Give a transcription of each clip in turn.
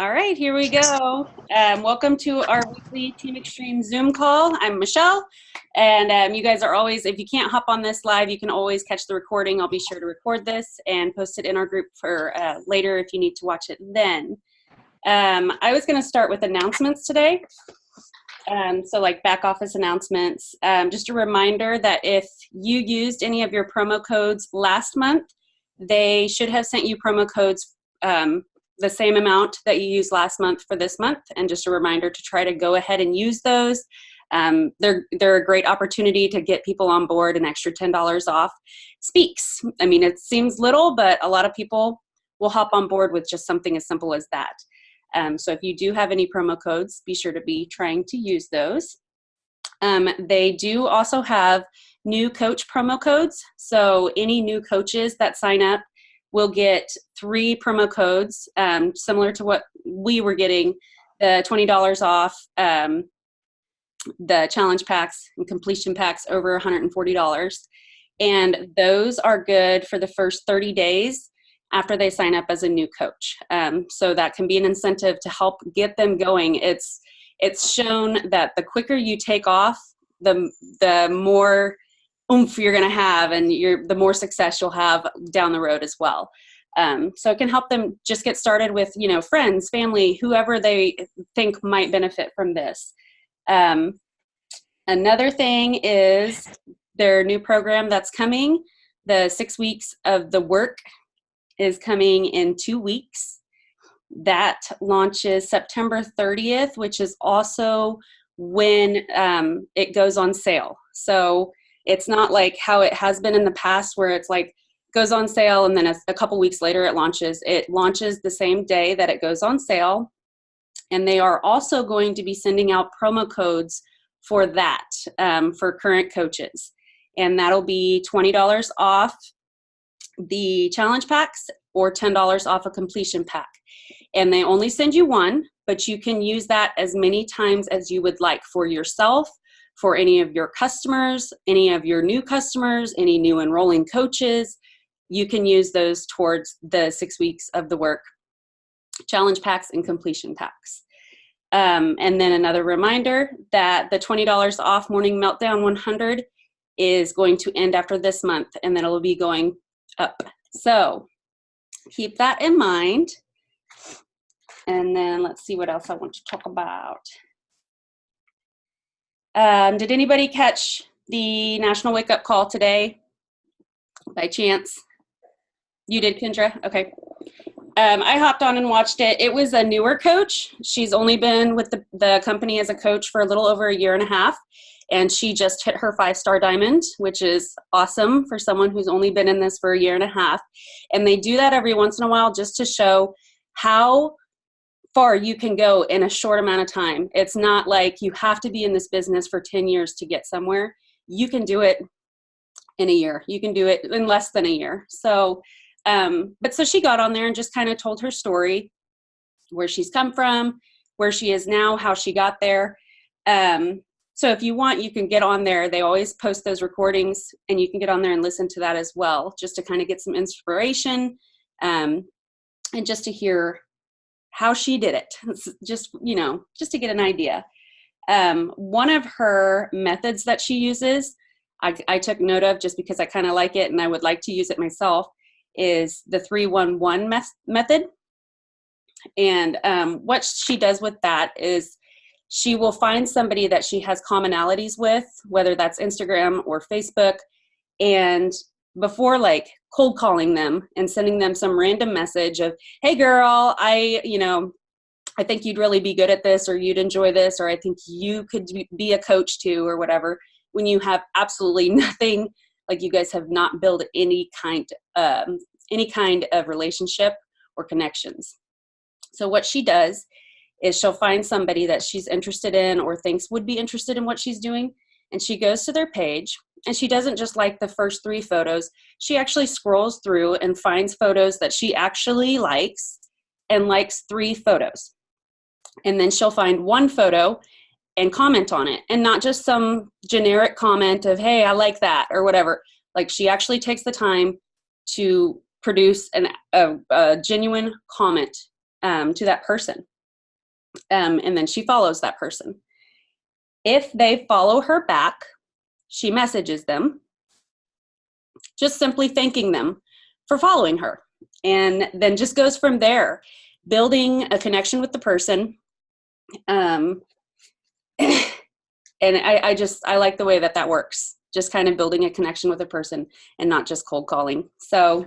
All right, here we go. Welcome to our weekly Team Xtreme Zoom call. I'm Michelle, and you guys are always, if you can't hop on this live, you can always catch the recording. I'll be sure to record this and post it in our group for later if you need to watch it then. I was going to start with announcements today. So like back office announcements. Just a reminder that if you used any of your promo codes last month, they should have sent you promo codes the same amount that you used last month for this month. And just a reminder to try to go ahead and use those. They're a great opportunity to get people on board. An extra $10 off speaks. I mean, it seems little, but a lot of people will hop on board with just something as simple as that. So if you do have any promo codes, be sure to be trying to use those. They do also have new coach promo codes. So any new coaches that sign up will get 3 promo codes, similar to what we were getting, the $20 off, the challenge packs and completion packs over $140. And those are good for the first 30 days after they sign up as a new coach. So that can be an incentive to help get them going. It's shown that the quicker you take off, the more oomph you're going to have, and the more success you'll have down the road as well. So it can help them just get started with, friends, family, whoever they think might benefit from this. Another thing is their new program that's coming, the 6 weeks of the work is coming in 2 weeks. That launches September 30th, which is also when it goes on sale. So it's not like how it has been in the past where it's like goes on sale and then a couple weeks later it launches. It launches the same day that it goes on sale. And they are also going to be sending out promo codes for that for current coaches. And that'll be $20 off the challenge packs or $10 off a completion pack. And they only send you one, but you can use that as many times as you would like for yourself, for any of your customers, any of your new customers, any new enrolling coaches. You can use those towards the 6 weeks of the work challenge packs and completion packs. And then another reminder that the $20 off Morning Meltdown 100 is going to end after this month, and then it'll be going up. So keep that in mind. And then let's see what else I want to talk about. Did anybody catch the National Wake Up Call today by chance? You did, Kendra? Okay. I hopped on and watched it. It was a newer coach. She's only been with the company as a coach for a little over a year and a half. And she just hit her 5-star diamond, which is awesome for someone who's only been in this for a year and a half. And they do that every once in a while just to show how far you can go in a short amount of time. It's not like you have to be in this business for 10 years to get somewhere. You can do it in a year. You can do it in less than a year. So, so she got on there and just kind of told her story, where she's come from, where she is now, how she got there. So if you want, you can get on there. They always post those recordings, and you can get on there and listen to that as well, just to kind of get some inspiration, and just to hear how she did it. Just to get an idea. One of her methods that she uses, I took note of just because I kind of like it and I would like to use it myself, is the 3-1-1 method. And what she does with that is she will find somebody that she has commonalities with, whether that's Instagram or Facebook, and before like cold calling them and sending them some random message of, hey girl, I think you'd really be good at this, or you'd enjoy this, or I think you could be a coach too, or whatever, when you have absolutely nothing, like you guys have not built any kind of relationship or connections. So what she does is she'll find somebody that she's interested in or thinks would be interested in what she's doing, and she goes to their page, and she doesn't just like the first 3 photos. She actually scrolls through and finds photos that she actually likes, and likes 3 photos. And then she'll find 1 photo and comment on it, and not just some generic comment of, hey, I like that, or whatever. Like, she actually takes the time to produce a genuine comment to that person. And then she follows that person. If they follow her back, she messages them, just simply thanking them for following her. And then just goes from there, building a connection with the person. And I like the way that works. Just kind of building a connection with a person and not just cold calling. So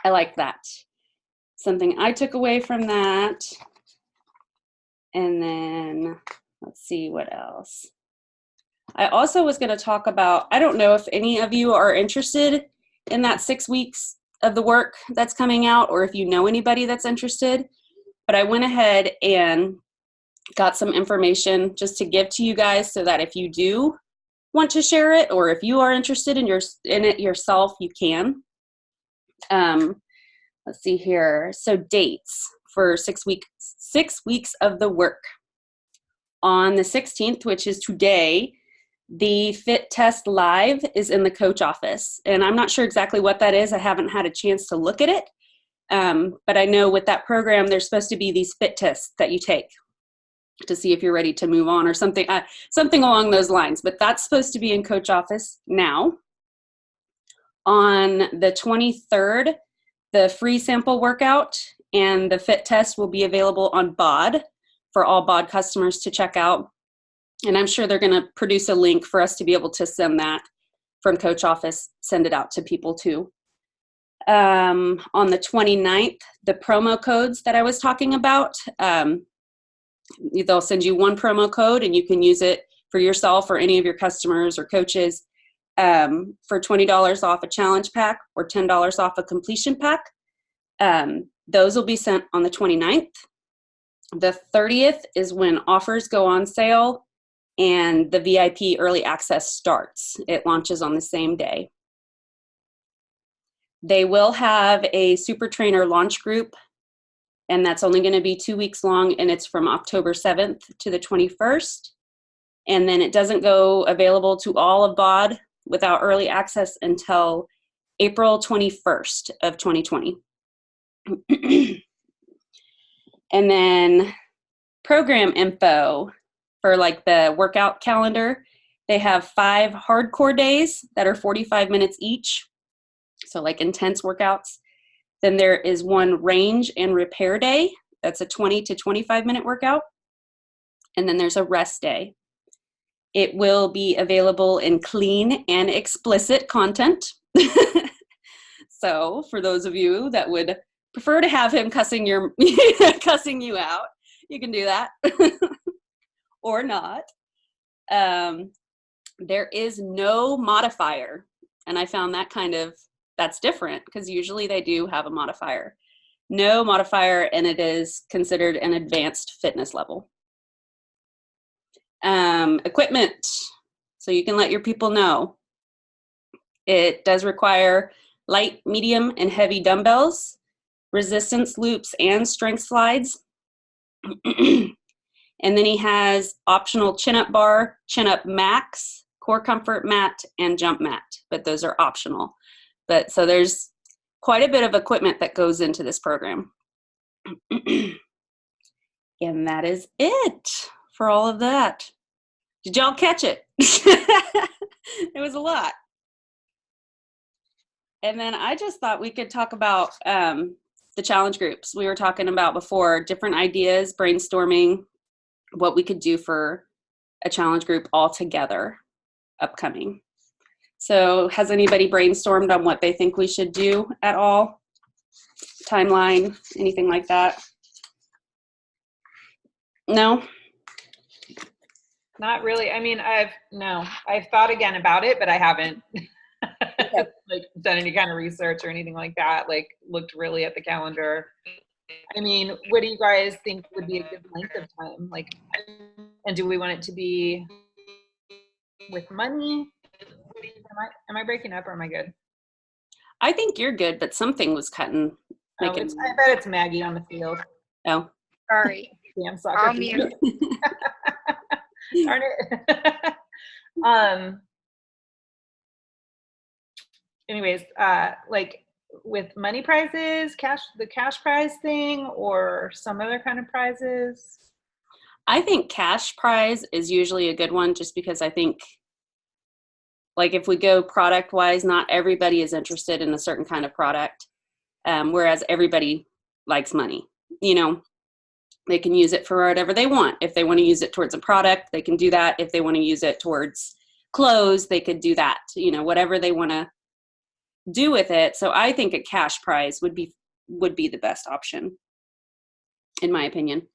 I like that. Something I took away from that. And then let's see what else. I also was going to talk about, I don't know if any of you are interested in that 6 weeks of the work that's coming out, or if you know anybody that's interested, but I went ahead and got some information just to give to you guys so that if you do want to share it, or if you are interested in it yourself, you can. Let's see here. So dates for 6 weeks of the work. On the 16th, which is today, the Fit Test Live is in the coach office. And I'm not sure exactly what that is. I haven't had a chance to look at it. But I know with that program, there's supposed to be these fit tests that you take to see if you're ready to move on or something along those lines. But that's supposed to be in coach office now. On the 23rd, the free sample workout and the fit test will be available on BOD for all BOD customers to check out. And I'm sure they're going to produce a link for us to be able to send that from coach office, send it out to people too. On the 29th, the promo codes that I was talking about, they'll send you one promo code and you can use it for yourself or any of your customers or coaches for $20 off a challenge pack or $10 off a completion pack. Those will be sent on the 29th. The 30th is when offers go on sale and the VIP early access starts. It launches on the same day. They will have a super trainer launch group, and that's only going to be 2 weeks long, and it's from October 7th to the 21st. And then it doesn't go available to all of BOD without early access until April 21st of 2020. And then program info for like the workout calendar. They have 5 hardcore days that are 45 minutes each. So like intense workouts. Then there is 1 range and repair day. That's a 20 to 25 minute workout. And then there's a rest day. It will be available in clean and explicit content. So for those of you that would prefer to have him cussing you out, you can do that. Or not. There is no modifier. And I found that that's different because usually they do have a modifier. No modifier, and it is considered an advanced fitness level. Equipment, so you can let your people know. It does require light, medium, and heavy dumbbells, resistance loops, and strength slides. And then he has optional chin-up bar, chin-up max, core comfort mat, and jump mat, but those are optional. But so there's quite a bit of equipment that goes into this program. And that is it for all of that. Did y'all catch it? It was a lot. And then I just thought we could talk about the challenge groups we were talking about before, different ideas, brainstorming, what we could do for a challenge group all together upcoming. So has anybody brainstormed on what they think we should do at all? Timeline, anything like that? No? Not really. I mean, I've thought again about it, but I haven't like done any kind of research or anything like that, like looked really at the calendar. I mean, what do you guys think would be a good length of time? Like, and do we want it to be with money? Am I breaking up or am I good? I think you're good, but something was cutting. I bet it's Maggie on the field. Oh. Sorry. Damn soccer. Darn it. Anyways, like with money prizes, the cash prize thing, or some other kind of prizes. I think cash prize is usually a good one, just because I think, like, if we go product wise, not everybody is interested in a certain kind of product, whereas everybody likes money. You know, they can use it for whatever they want. If they want to use it towards a product, they can do that. If they want to use it towards clothes, they could do that. You know, whatever they want to do with it. So I think a cash prize would be the best option, in my opinion.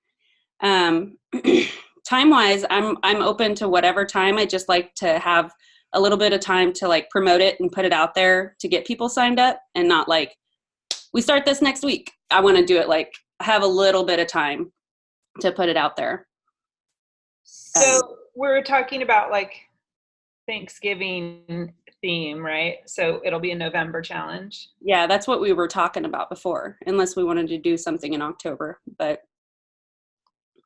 Time wise, I'm open to whatever time. I just like to have a little bit of time to like promote it and put it out there to get people signed up, and not like, we start this next week. I want to do it like, have a little bit of time to put it out there. So we're talking about like Thanksgiving theme, right? So it'll be a November challenge. Yeah, that's what we were talking about before, unless we wanted to do something in October. But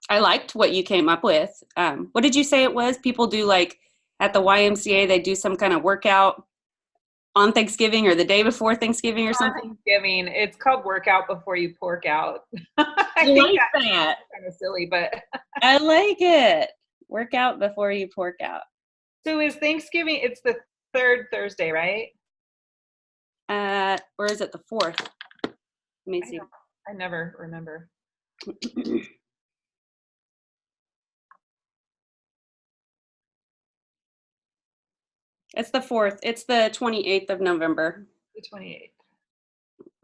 I liked what you came up with. What did you say it was? People do like at the YMCA, they do some kind of workout on Thanksgiving or the day before Thanksgiving or something? Thanksgiving. It's called workout before you pork out. I like that. Kind of silly, but I like it. Work out before you pork out. So is Thanksgiving, it's the third Thursday, right? Or is it the fourth? Let me see. I never remember. It's the fourth. It's the 28th of November. The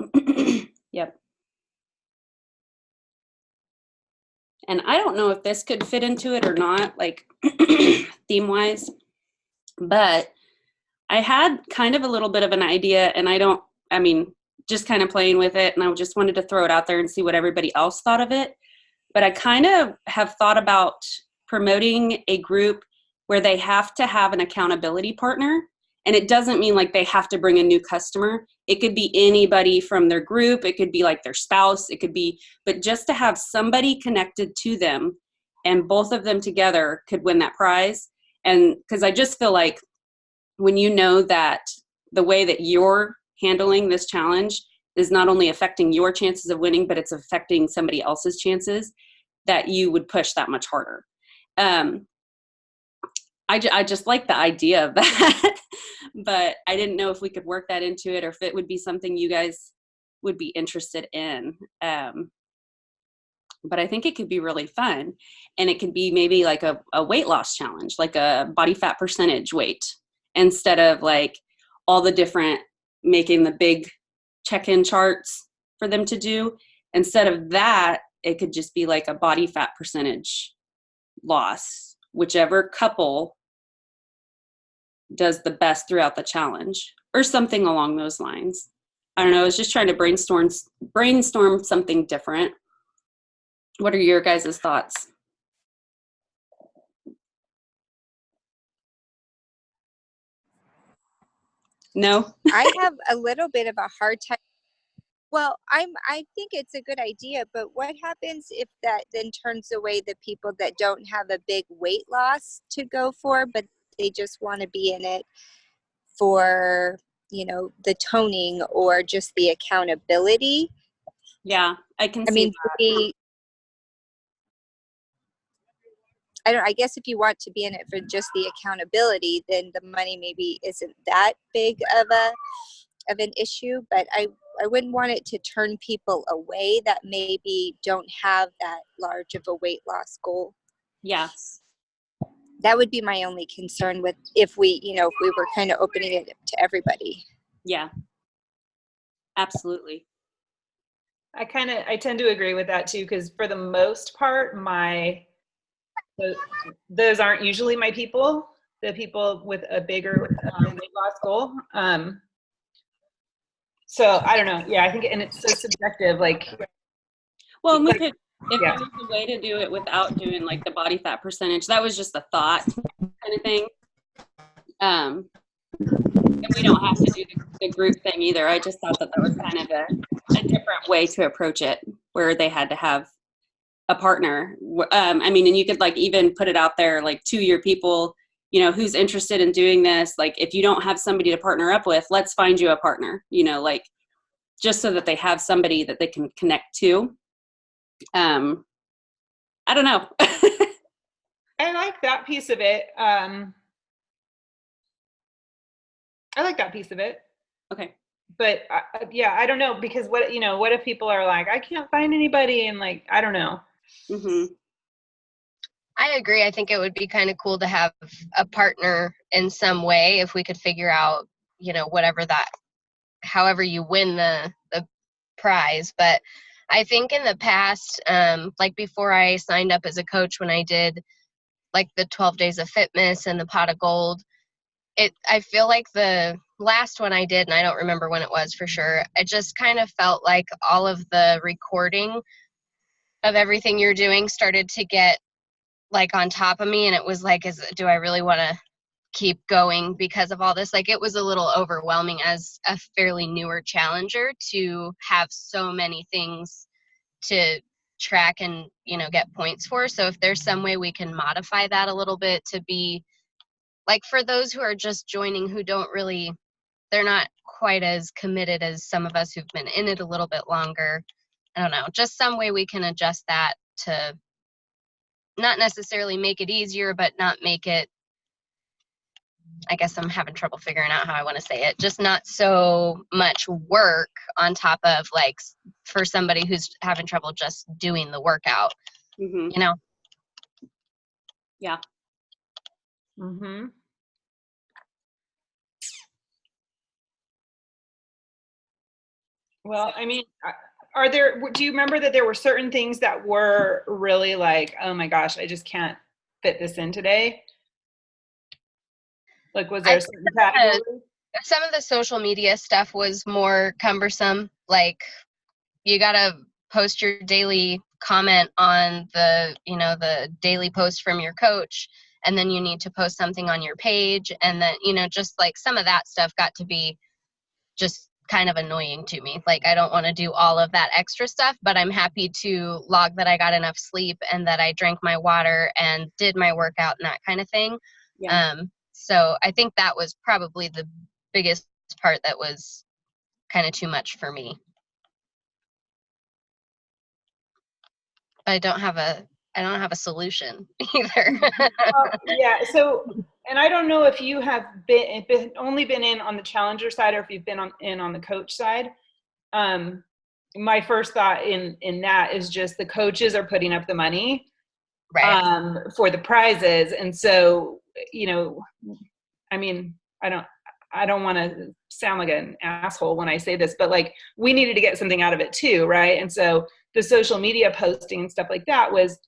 28th. Yep. And I don't know if this could fit into it or not, like theme-wise, but I had kind of a little bit of an idea, and just kind of playing with it, and I just wanted to throw it out there and see what everybody else thought of it. But I kind of have thought about promoting a group where they have to have an accountability partner. And it doesn't mean like they have to bring a new customer. It could be anybody from their group. It could be like their spouse. It could be, but just to have somebody connected to them, and both of them together could win that prize. And because I just feel like when you know that the way that you're handling this challenge is not only affecting your chances of winning, but it's affecting somebody else's chances, that you would push that much harder. I just like the idea of that, but I didn't know if we could work that into it, or if it would be something you guys would be interested in. But I think it could be really fun, and it could be maybe like a weight loss challenge, like a body fat percentage weight, instead of like all the different, making the big check-in charts for them to do. Instead of that, it could just be like a body fat percentage loss, whichever couple does the best throughout the challenge, or something along those lines. I don't know. I was just trying to brainstorm something different. What are your guys' thoughts? No? I have a little bit of a hard time. Well, I think it's a good idea, but what happens if that then turns away the people that don't have a big weight loss to go for, but they just want to be in it for, the toning or just the accountability? Yeah, I can see that. I guess if you want to be in it for just the accountability, then the money maybe isn't that big of an issue, but I wouldn't want it to turn people away that maybe don't have that large of a weight loss goal. Yeah. That would be my only concern with if we were kind of opening it to everybody. Yeah. Absolutely. I tend to agree with that too, because for the most part, those aren't usually my people, the people with a bigger weight loss goal. So I don't know. Yeah, I think, and it's so subjective. Like, well, we could, if there was a way to do it without doing like the body fat percentage, that was just a thought kind of thing. And we don't have to do the group thing either. I just thought that was kind of a different way to approach it, where they had to have a partner. And you could like even put it out there like to your people, who's interested in doing this. Like, if you don't have somebody to partner up with, let's find you a partner, like just so that they have somebody that they can connect to. I don't know. I like that piece of it. I like that piece of it. Okay. But yeah, I don't know, because what, what if people are like, I can't find anybody, and like, I don't know. Mm-hmm. I agree. I think it would be kind of cool to have a partner in some way if we could figure out, whatever that, however you win the prize. But I think in the past, like before I signed up as a coach, when I did like the 12 days of fitness and the pot of gold, I feel like the last one I did, and I don't remember when it was for sure, it just kind of felt like all of the recording of everything you're doing started to get like on top of me, and it was like, do I really want to keep going because of all this? Like, it was a little overwhelming as a fairly newer challenger to have so many things to track and get points for. So if there's some way we can modify that a little bit to be like, for those who are just joining, who they're not quite as committed as some of us who've been in it a little bit longer. I don't know, just some way we can adjust that to not necessarily make it easier, but not make it, I guess I'm having trouble figuring out how I want to say it, just not so much work on top of, like, for somebody who's having trouble just doing the workout, Mm-hmm. Yeah. Mm-hmm. Well, I mean, do you remember that there were certain things that were really like, oh my gosh, I just can't fit this in today? Like, was there a certain category? Some of the social media stuff was more cumbersome. Like, you gotta post your daily comment on the daily post from your coach, and then you need to post something on your page, and then just like some of that stuff got to be just kind of annoying to me. Like, I don't want to do all of that extra stuff, but I'm happy to log that I got enough sleep and that I drank my water and did my workout and that kind of thing. Yeah. So I think that was probably the biggest part that was kind of too much for me. I don't have a solution either. Yeah. So, and I don't know if you have only been in on the challenger side, or if you've been in on the coach side. My first thought in that is just the coaches are putting up the money, right, for the prizes, and so I mean, I don't want to sound like an asshole when I say this, but like, we needed to get something out of it too, right? And so the social media posting and stuff like that was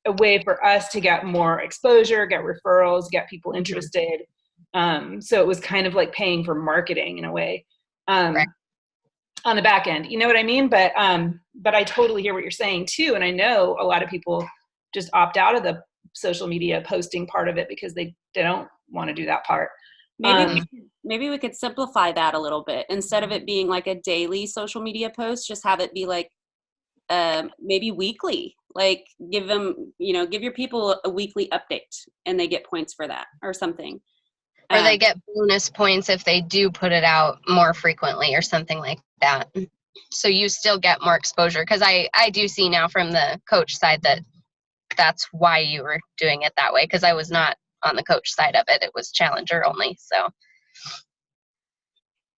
a way for us to get more exposure, get referrals, get people interested. So it was kind of like paying for marketing in a way, right. on the back end. You know what I mean? But I totally hear what you're saying too. And I know a lot of people just opt out of the social media posting part of it because they don't want to do that part. Maybe we could simplify that a little bit. Instead of it being like a daily social media post, just have it be like maybe weekly. Like, give your people a weekly update, and they get points for that or something. Or they get bonus points if they do put it out more frequently or something like that. So you still get more exposure. Because I do see now from the coach side that that's why you were doing it that way. Because I was not on the coach side of it. It was challenger only. So.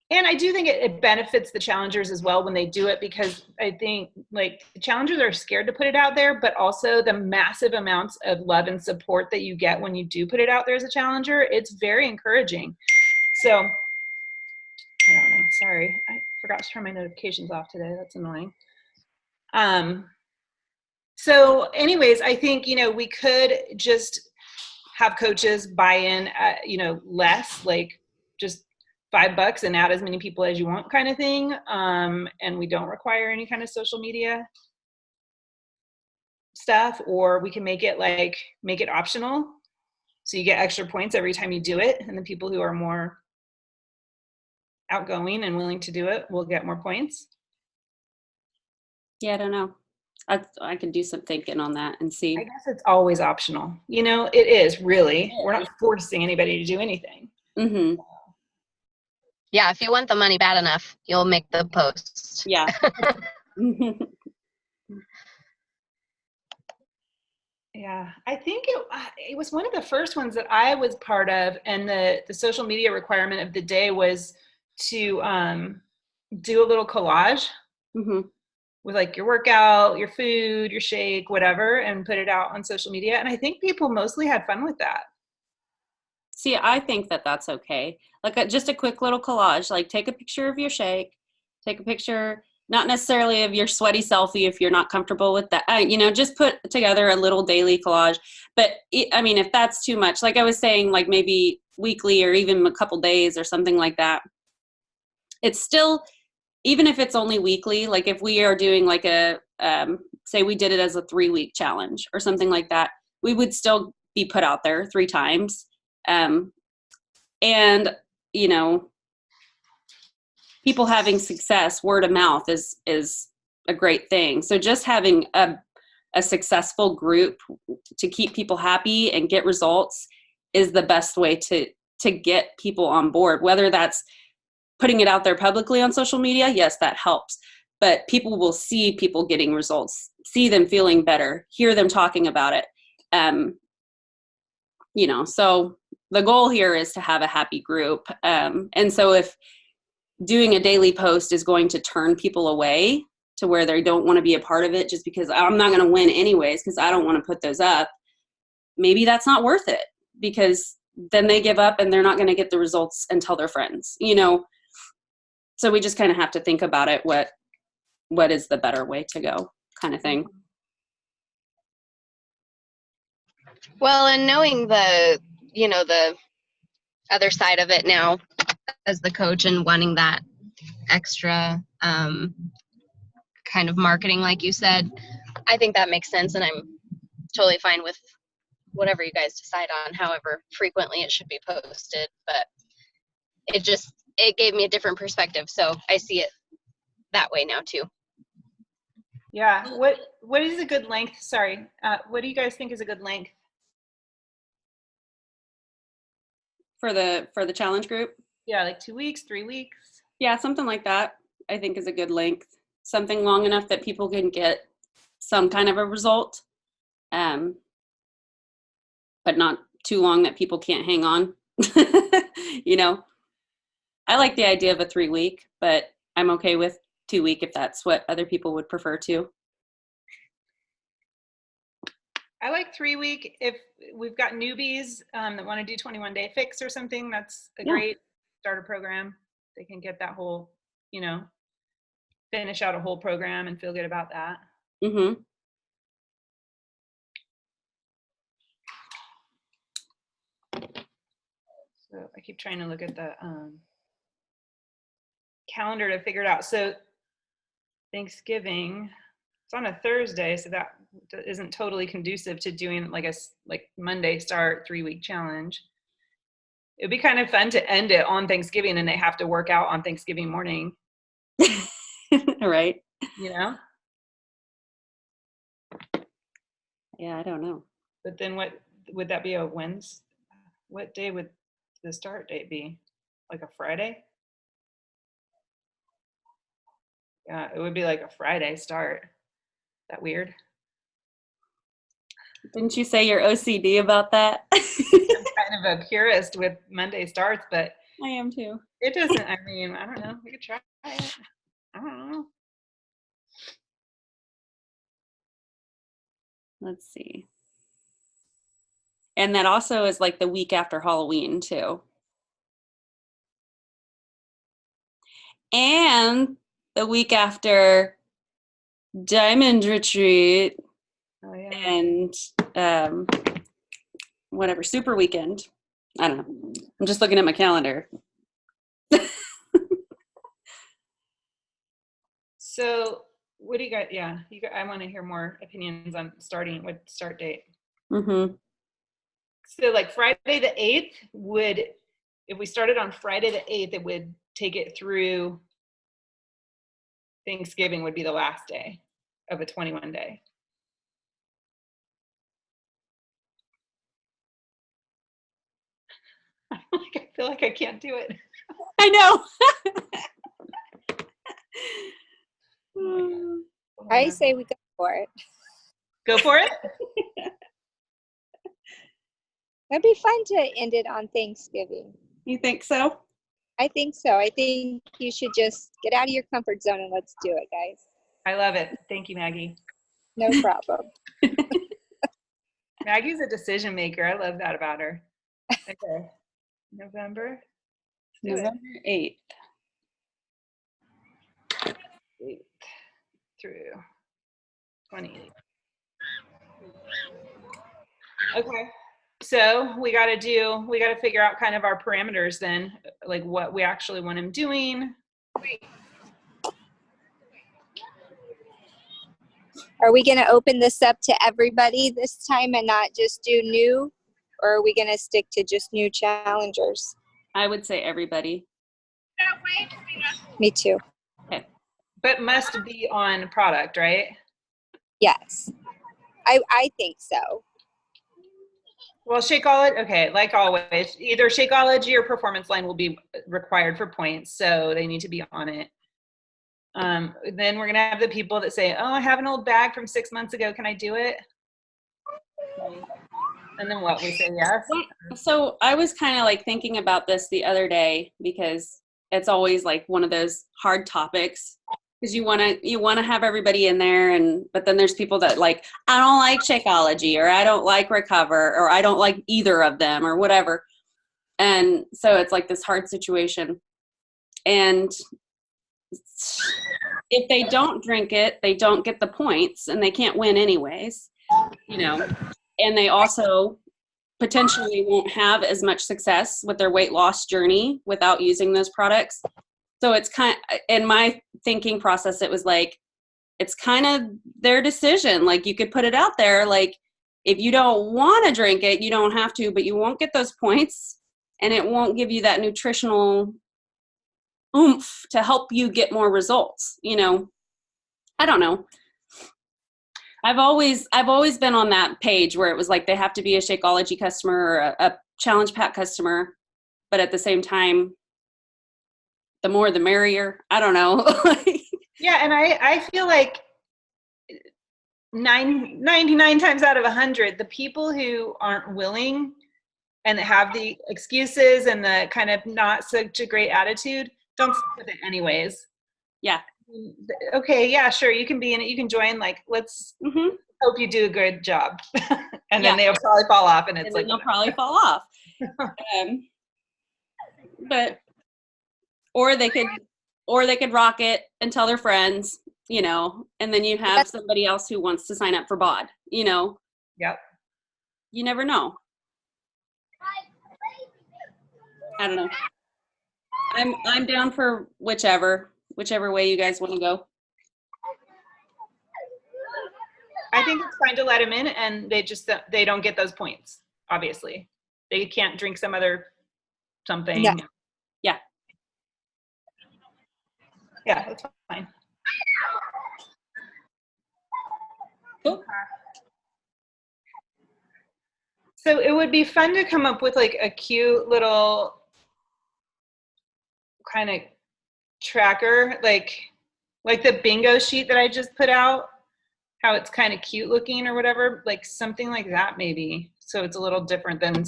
And I do think it benefits the challengers as well when they do it, because I think like the challengers are scared to put it out there, but also the massive amounts of love and support that you get when you do put it out there as a challenger, it's very encouraging. So I don't know, sorry, I forgot to turn my notifications off today. That's annoying. So anyways, I think, we could just have coaches buy in, less, like just $5 and add as many people as you want kind of thing. And we don't require any kind of social media stuff, or we can make it optional. So you get extra points every time you do it. And the people who are more outgoing and willing to do it will get more points. Yeah, I don't know. I can do some thinking on that and see. I guess it's always optional. It is really. We're not forcing anybody to do anything. Mm-hmm. Yeah, if you want the money bad enough, you'll make the post. Yeah. Yeah, I think it was one of the first ones that I was part of, and the social media requirement of the day was to do a little collage Mm-hmm. with like your workout, your food, your shake, whatever, and put it out on social media. And I think people mostly had fun with that. See, I think that that's okay. Like just a quick little collage, like take a picture of your shake, take a picture, not necessarily of your sweaty selfie if you're not comfortable with that. Just put together a little daily collage. But I mean, if that's too much, like I was saying, like maybe weekly or even a couple days or something like that, it's still, even if it's only weekly, like if we are doing like say we did it as a 3-week challenge or something like that, we would still be put out there 3 times. And people having success, word of mouth is a great thing. So just having a successful group to keep people happy and get results is the best way to get people on board. Whether that's putting it out there publicly on social media, yes, that helps. But people will see people getting results, see them feeling better, hear them talking about it. So the goal here is to have a happy group. And so if doing a daily post is going to turn people away to where they don't want to be a part of it just because I'm not going to win anyways because I don't want to put those up, maybe that's not worth it, because then they give up and they're not going to get the results and tell their friends, So we just kind of have to think about it, what is the better way to go, kind of thing. Well, and knowing the other side of it now as the coach and wanting that extra kind of marketing, like you said, I think that makes sense, and I'm totally fine with whatever you guys decide on, however frequently it should be posted. But it gave me a different perspective, so I see it that way now too. Yeah. What is a good length? Sorry. What do you guys think is a good length? For the challenge group? Yeah, like 2 weeks, 3 weeks. Yeah, something like that, I think is a good length. Something long enough that people can get some kind of a result, but not too long that people can't hang on. I like the idea of a 3-week, but I'm okay with 2-week if that's what other people would prefer to. I like 3-week. If we've got newbies that want to do 21-day fix or something, that's a great starter program. They can get that whole, finish out a whole program and feel good about that. Mm-hmm. So I keep trying to look at the calendar to figure it out. So Thanksgiving, it's on a Thursday, so that isn't totally conducive to doing like Monday start 3-week challenge. It'd be kind of fun to end it on Thanksgiving and they have to work out on Thanksgiving morning. Right. Yeah, I don't know. But then what would that be, a Wednesday? What day would the start date be? Like a Friday? Yeah, it would be like a Friday start. Is that weird? Didn't you say you're OCD about that? I'm kind of a purist with Monday starts, but I am too. it doesn't, I don't know. We could try it. I don't know. Let's see. And that also is like the week after Halloween too. And the week after Diamond Retreat. Oh, yeah. And whatever, Super Weekend. I don't know. I'm just looking at my calendar. So what do you got? Yeah, I want to hear more opinions on starting with start date. Mm-hmm. So like Friday the 8th would, if we started on Friday the 8th, it would take it through Thanksgiving would be the last day of a 21-day. I feel like I can't do it. I know. I say we go for it. Go for it? That'd be fun to end it on Thanksgiving. You think so? I think so. I think you should just get out of your comfort zone and let's do it, guys. I love it. Thank you, Maggie. No problem. Maggie's a decision maker. I love that about her. Okay. November. November 8th. 8th through 28th. Okay. So we got to figure out kind of our parameters then, like what we actually want him doing. Are we going to open this up to everybody this time and not just do new? Or are we going to stick to just new challengers? I would say everybody. Me too. Okay. But must be on product, right? Yes. I think so. Well, Shakeology, okay, like always, either Shakeology or Performance Line will be required for points, so they need to be on it. Then we're gonna have the people that say, oh, I have an old bag from 6 months ago, can I do it? And then what, we say yes? So I was kind of like thinking about this the other day because it's always like one of those hard topics because you want to have everybody in there, but then there's people that like, I don't like Shakeology, or I don't like Recover, or I don't like either of them, or whatever. And so it's like this hard situation. And if they don't drink it, they don't get the points, and they can't win anyways, and they also potentially won't have as much success with their weight loss journey without using those products. So it's kind of, in my thinking process, it was like, it's kind of their decision. Like, you could put it out there, like, if you don't want to drink it, you don't have to, but you won't get those points, and it won't give you that nutritional oomph to help you get more results. I don't know. I've always been on that page where it was like they have to be a Shakeology customer or a Challenge Pack customer, but at the same time, the more the merrier. I don't know. Yeah, and I feel like 99 times out of 100, the people who aren't willing and have the excuses and the kind of not such a great attitude don't stick with it anyways. Yeah. Okay, yeah, sure, you can be in it, you can join, like, let's hope you do a good job. And then they'll probably fall off, and it's like they'll probably fall off. But or they could rock it and tell their friends, and then you have somebody else who wants to sign up for BOD, Yep. You never know. I don't know. I'm down for whichever way you guys want to go. I think it's fine to let them in, and they don't get those points. Obviously, they can't drink some other something. Yeah. Yeah, that's fine. Cool. So it would be fun to come up with like a cute little kind of tracker, like the bingo sheet that I just put out, how it's kind of cute looking or whatever, like something like that maybe. So it's a little different than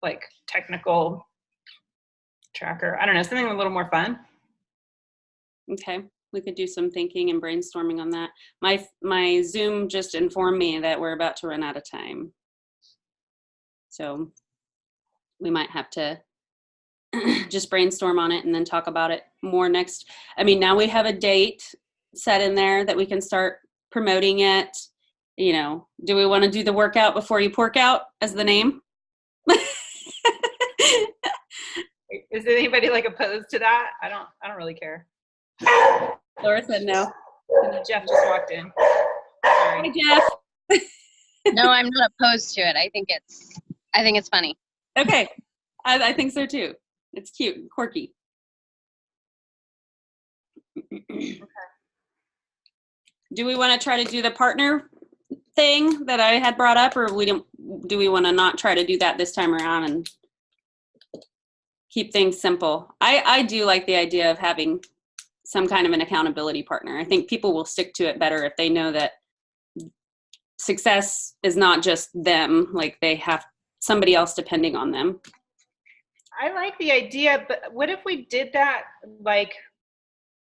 like technical tracker. I don't know, something a little more fun. Okay, we could do some thinking and brainstorming on that. My Zoom just informed me that we're about to run out of time. So we might have to just brainstorm on it and then talk about it more next. Now we have a date set in there that we can start promoting it. Do we want to do the workout before you pork out as the name? Is anybody like opposed to that? I don't really care. Laura said no. And Jeff just walked in. Sorry. Hi, Jeff. No, I'm not opposed to it. I think it's funny. Okay. I think so too. It's cute and quirky. Okay. Do we want to try to do the partner thing that I had brought up, or do we want to not try to do that this time around and keep things simple? I do like the idea of having some kind of an accountability partner. I think people will stick to it better if they know that success is not just them, like they have somebody else depending on them. I like the idea, but what if we did that like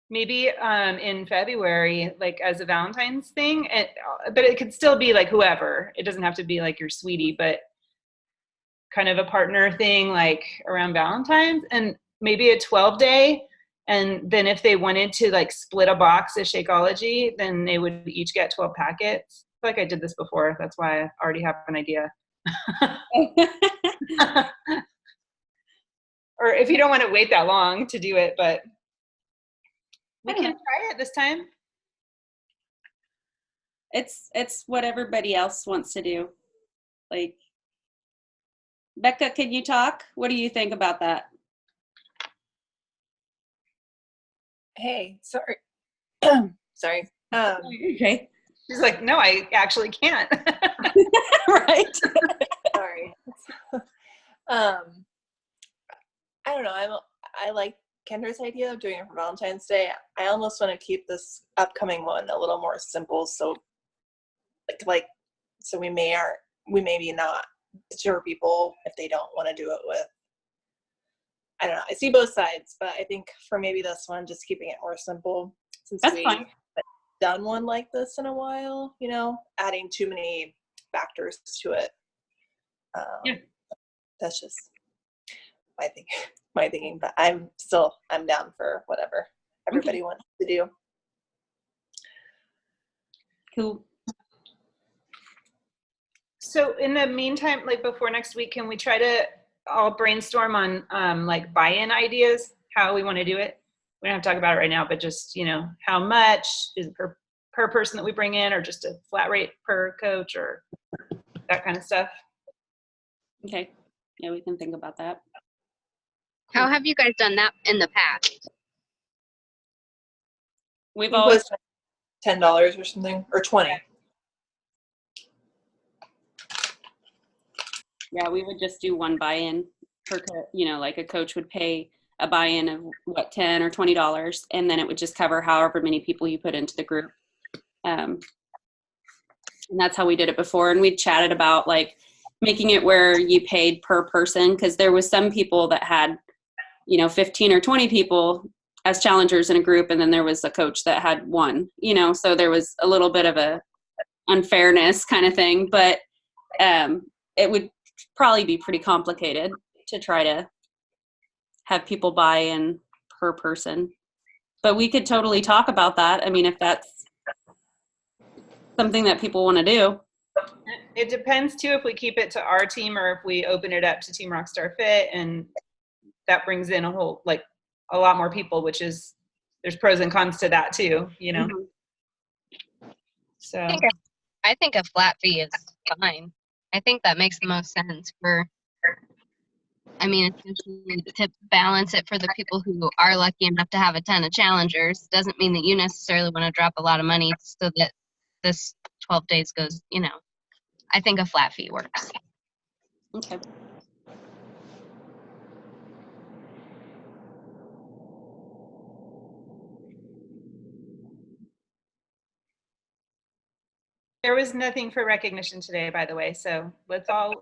maybe in February, like as a Valentine's thing, but it could still be like whoever. It doesn't have to be like your sweetie, but kind of a partner thing like around Valentine's, and maybe a 12-day. And then if they wanted to like split a box of Shakeology, then they would each get 12 packets. I feel like I did this before. That's why I already have an idea. Or if you don't want to wait that long to do it, but we can try it this time. It's what everybody else wants to do. Like, Becca, can you talk? What do you think about that? Hey, sorry. Sorry. Okay. She's like, no, I actually can't. Right. Sorry. I don't know. I like Kendra's idea of doing it for Valentine's Day. I almost want to keep this upcoming one a little more simple, so so we maybe not deter people if they don't want to do it with. I don't know. I see both sides, but I think for maybe this one, just keeping it more simple, since That's we fine. haven't done one like this in a while, adding too many factors to it. Yeah. That's just my thinking, but I'm down for whatever everybody wants to do. Cool. So in the meantime, like before next week, can we try to all brainstorm on like buy-in ideas, how we want to do it? We don't have to talk about it right now, but just, how much is it per person that we bring in, or just a flat rate per coach, or that kind of stuff. Okay. Yeah, we can think about that. How have you guys done that in the past? We've It always, was $10 or something, or 20. yeah, we would just do one buy-in per, like a coach would pay a buy-in of what, $10 or $20, and then it would just cover however many people you put into the group. And that's how we did it before. And we chatted about like making it where you paid per person, because there was some people that had, 15 or 20 people as challengers in a group, and then there was a coach that had one, so there was a little bit of a unfairness kind of thing, but it would probably be pretty complicated to try to have people buy in per person. But we could totally talk about that. I mean, if that's something that people want to do. It depends too if we keep it to our team or if we open it up to Team Rockstar Fit, and that brings in a lot more people, which is, there's pros and cons to that too, Mm-hmm. So I think a flat fee is fine. I think that makes the most sense especially to balance it for the people who are lucky enough to have a ton of challengers. Doesn't mean that you necessarily want to drop a lot of money so that this 12 days goes, I think a flat fee works. Okay. there was nothing for recognition today, by the way, so let's all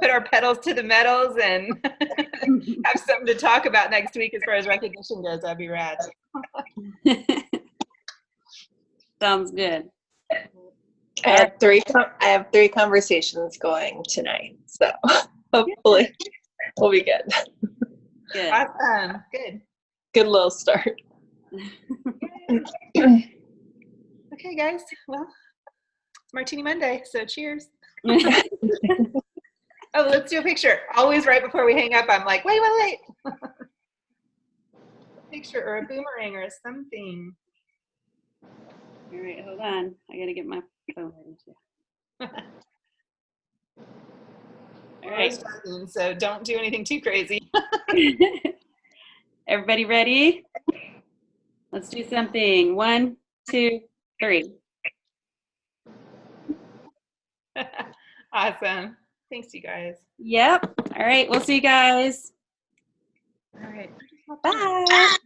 put our pedals to the metals and have something to talk about next week as far as recognition goes. That'd be rad. Sounds good. I have three conversations going tonight, so hopefully we'll be good. Good. Awesome. Good little start. Okay, guys. Well, it's Martini Monday, so cheers. Oh, let's do a picture. Always right before we hang up, I'm like, wait. Picture or a boomerang or something. All right, hold on. I gotta get my phone ready. All right. So don't do anything too crazy. Everybody ready? Let's do something. 1, 2, 3. Awesome. Thanks, you guys. Yep. All right. We'll see you guys. All right. Bye.